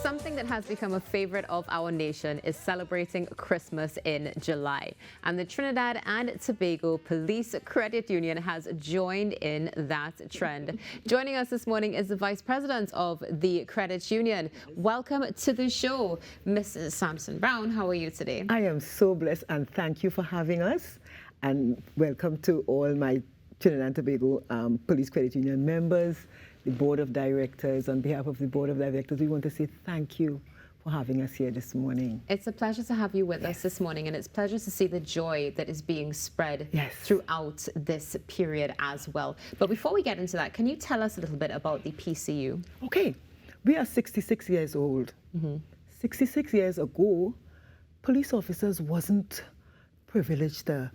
Something that has become a favorite of our nation is celebrating Christmas in July. And the Trinidad and Tobago Police Credit Union has joined in that trend. Joining us this morning is the Vice President of the Credit Union. Welcome to the show, Mrs. Sampson Brown. How are you today? I am so blessed, and thank you for having us. And welcome to all my Trinidad and Tobago Police Credit Union members, the Board of Directors. On behalf of the Board of Directors, we want to say thank you for having us here this morning. It's a pleasure to have you with us this morning, and it's a pleasure to see the joy that is being spread throughout this period as well. But before we get into that, can you tell us a little bit about the PCU? Okay, we are 66 years old. 66 years ago, police officers wasn't privileged to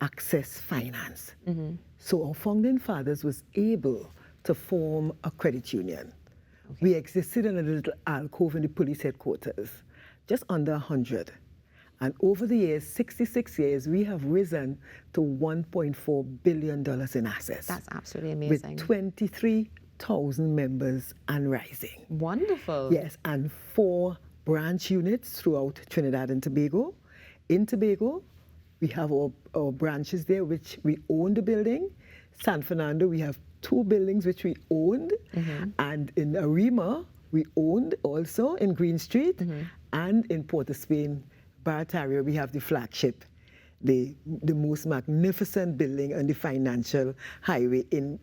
access finance. So our founding fathers was able to form a credit union. We existed in a little alcove in the police headquarters, just under 100. And over the years, 66 years, we have risen to $1.4 billion in assets. That's absolutely amazing. With 23,000 members and rising. Wonderful. Yes, and 4 branch units throughout Trinidad and Tobago. In Tobago, we have our branches there, which we own the building. San Fernando, we have 2 buildings which we owned. And in Arima, we owned also in Green Street. And in Port of Spain, Barataria, we have the flagship, the most magnificent building on the financial highway in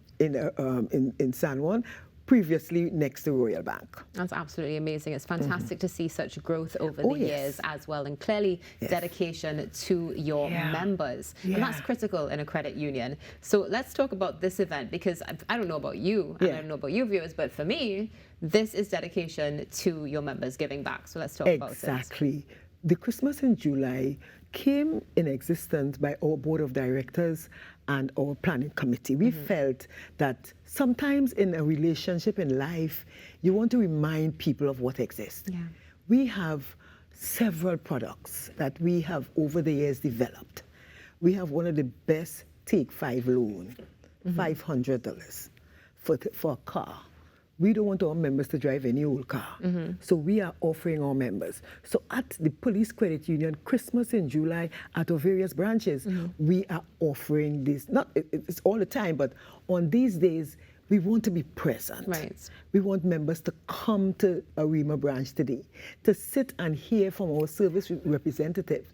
San Juan, previously next to Royal Bank. That's absolutely amazing. It's fantastic to see such growth over the years as well, and clearly dedication to your members. And that's critical in a credit union. So let's talk about this event, because I don't know about you, and I don't know about you viewers, but for me, this is dedication to your members giving back. So let's talk about it. Exactly. The Christmas in July came in existence by our board of directors and our planning committee. We felt that sometimes in a relationship in life, you want to remind people of what exists. We have several products that we have over the years developed. We have one of the best Take 5 loan, $500 for a car. We don't want our members to drive any old car. So we are offering our members. So at the Police Credit Union, Christmas in July, at our various branches, we are offering this. Not it's all the time, but on these days, we want to be present. We want members to come to Arima branch today, to sit and hear from our service representatives,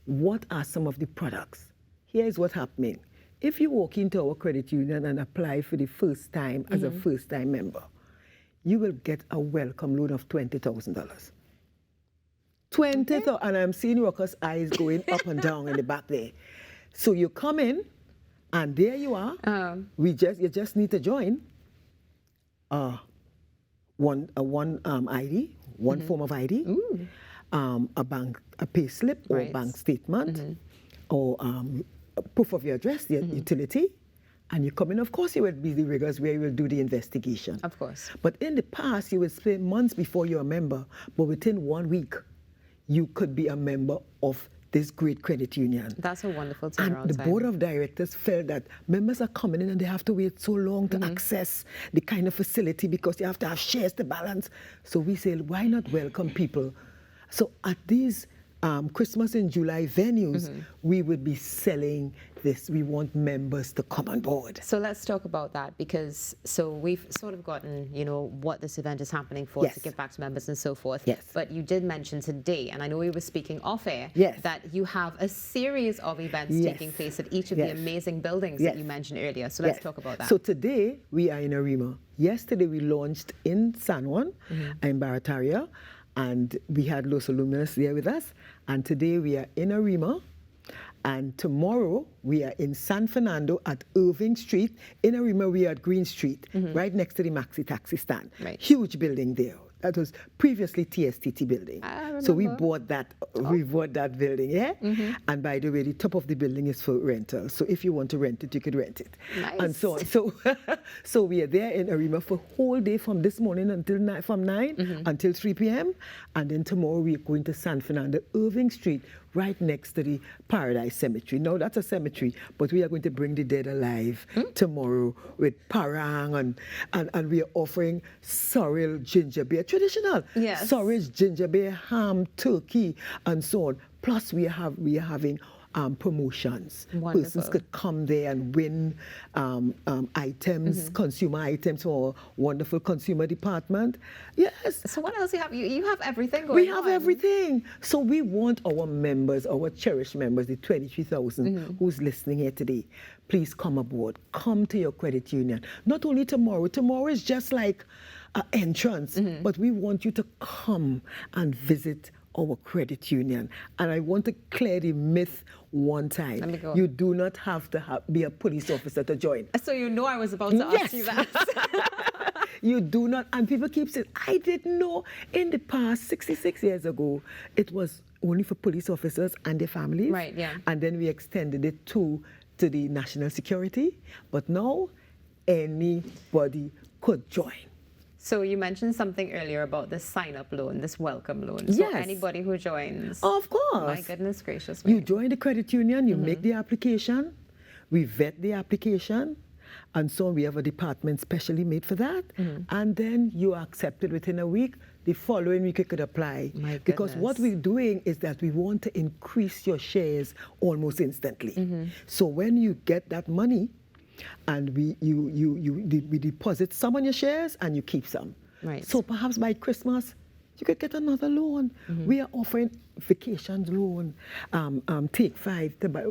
what are some of the products? Here is what's happening. If you walk into our credit union and apply for the first time as a first-time member, you will get a welcome loan of $20,000. 20,000, and I'm seeing Ruckus' eyes going up and down in the back there. So you come in, and there you are. You just need to join one ID, one form of ID, a pay slip or bank statement, or proof of your address, your utility. And you come in, of course, you will be the rigors where you will do the investigation. Of course. But in the past, you would spend months before you're a member, but within 1 week, you could be a member of this great credit union. That's a wonderful turnaround. And the board of directors felt that members are coming in and they have to wait so long to access the kind of facility because you have to have shares to balance. So we said, why not welcome people? So at these Christmas in July venues, we would be selling this. We want members to come on board. So let's talk about that, because we've sort of gotten, what this event is happening for, to give back to members and so forth. But you did mention today, and I know we were speaking off air, that you have a series of events taking place at each of the amazing buildings that you mentioned earlier. So let's talk about that. So today we are in Arima. Yesterday we launched in San Juan in Barataria, and we had Los Alumnus there with us. And today we are in Arima. And tomorrow we are in San Fernando at Irving Street. In Arima we are at Green Street, right next to the Maxi Taxi stand. Huge building there. That was previously TSTT building. So we bought that. We bought that building, And by the way, the top of the building is for rental. So if you want to rent it, you could rent it, and so on. So we are there in Arima for a whole day from this morning until from 9 until 3 p.m. And then tomorrow we are going to San Fernando, Irving Street, right next to the Paradise Cemetery. Now that's a cemetery, but we are going to bring the dead alive tomorrow with parang, and we are offering sorrel ginger beer. traditional. Yes. Sausage, ginger beer, ham, turkey, and so on. Plus, we are having promotions. Wonderful. Persons could come there and win items, consumer items for our wonderful consumer department. Yes. So what else you have? You have everything going on. We have everything. So we want our members, our cherished members, the 23,000 who's listening here today, please come aboard. Come to your credit union. Not only tomorrow. Tomorrow is just like an entrance, but we want you to come and visit our credit union. And I want to clear the myth one time. Let me go. You do not have to be a police officer to join. So you know I was about to ask you that. You do not. And people keep saying, I didn't know. In the past, 66 years ago, it was only for police officers and their families. Right, yeah. And then we extended it to the national security. But now, anybody could join. So you mentioned something earlier about this sign-up loan, this welcome loan. So Yes. anybody who joins. Of course. My goodness gracious me. You join the credit union, you make the application, we vet the application, and so we have a department specially made for that, and then you are accepted within a week. The following week you could apply. My Because what goodness. we're doing is that we want to increase your shares almost instantly. So when you get that money, and we deposit some on your shares and you keep some. Right. So perhaps by Christmas, you could get another loan. We are offering vacation loan, take 5 to buy.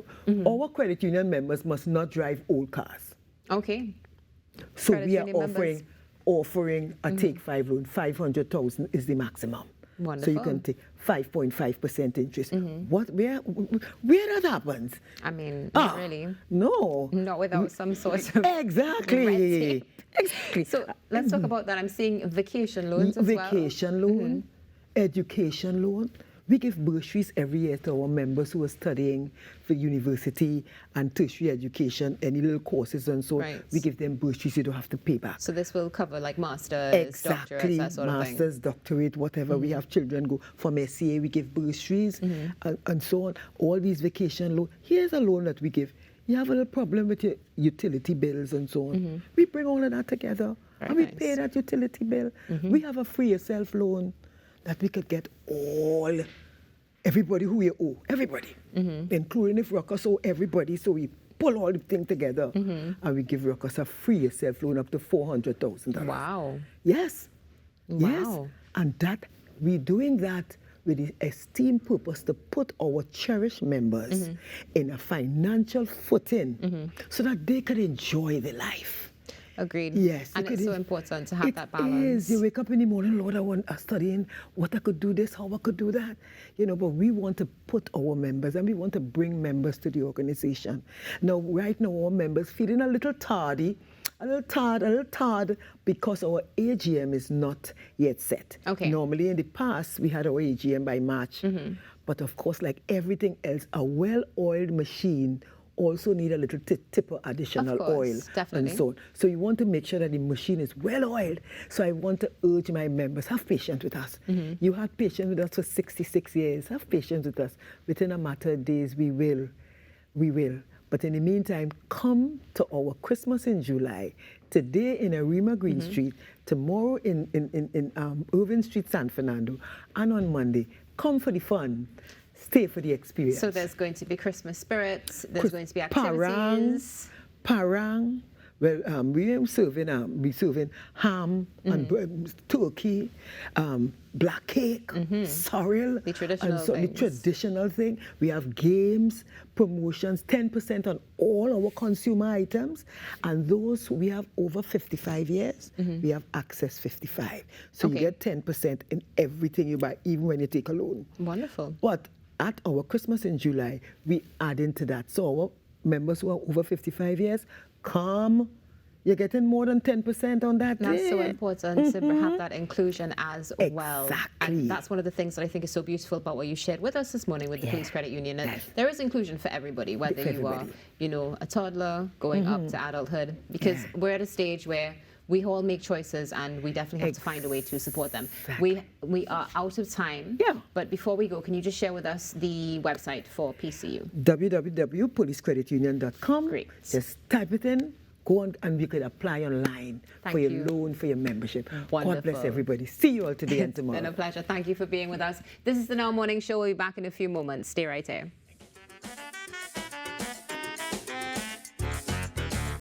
Our credit union members must not drive old cars. Okay. So Credit we are union members. offering a take 5 loan. 500,000 is the maximum. So Wonderful. you can take 5.5% interest. Where that happens? I mean, not really. No. Not without some sort of Exactly. red tape. Exactly. So let's talk about that. I'm seeing vacation loans as well. Vacation loan, education loan. We give bursaries every year to our members who are studying for university and tertiary education, any little courses and so on. Right. We give them bursaries you don't have to pay back. So this will cover like masters, Exactly, doctorates, that sort of thing. masters, doctorate, whatever. We have children go from SCA, we give bursaries and so on. All these vacation loans. Here's a loan that we give. You have a little problem with your utility bills and so on. We bring all of that together and we nice. pay that utility bill. We have a free yourself loan that we could get everybody who we owe, everybody, including if Ruckus owe everybody. So we pull all the thing together and we give Ruckus a free yourself loan up to $400,000. Wow. Yes. Yes. Wow. And that we're doing that with the esteemed purpose to put our cherished members in a financial footing so that they can enjoy their life. Agreed. Yes. And it's so important to have It that balance. is. You wake up in the morning, Lord, I want studying what I could do this, how I could do that. You know, but we want to put our members and we want to bring members to the organization. Now, right now, our members feeling a little tardy, a little tired because our AGM is not yet set. Okay. Normally in the past, we had our AGM by March. But of course, like everything else, a well-oiled machine also need a little tip of additional Of course, oil definitely. and so on. So you want to make sure that the machine is well oiled. So I want to urge my members, have patience with us. You had patience with us for 66 years. Have patience with us. Within a matter of days, we will. We will. But in the meantime, come to our Christmas in July. Today in Arima Green Street, tomorrow in Irving Street, San Fernando, and on Monday. Come for the fun. Stay for the experience. So there's going to be Christmas spirits, there's going to be activities. Parang. Well, we're serving ham and turkey, black cake, sorrel. The traditional and so the things. traditional thing. We have games, promotions, 10% on all our consumer items. And those we have over 55 years, we have access 55. So you Okay. get 10% in everything you buy, even when you take a loan. Wonderful. But at our Christmas in July, we add into that. So our members who are over 55 years, come. You're getting more than 10% on that That's day. so important to have that inclusion as well. Exactly. And that's one of the things that I think is so beautiful about what you shared with us this morning with the Police Credit Union. And Yes. there is inclusion for everybody, whether For you are, everybody. you know, a toddler going up to adulthood, because we're at a stage where we all make choices and we definitely have to find a way to support them. Exactly. We are out of time. Yeah. But before we go, can you just share with us the website for PCU? www.policecreditunion.com. Great. Just type it in. Go on and you could apply online for your you. loan, for your membership. Wonderful. God bless everybody. See you all today and tomorrow. It's been a pleasure. Thank you for being with us. This is the Now Morning Show. We'll be back in a few moments. Stay right here.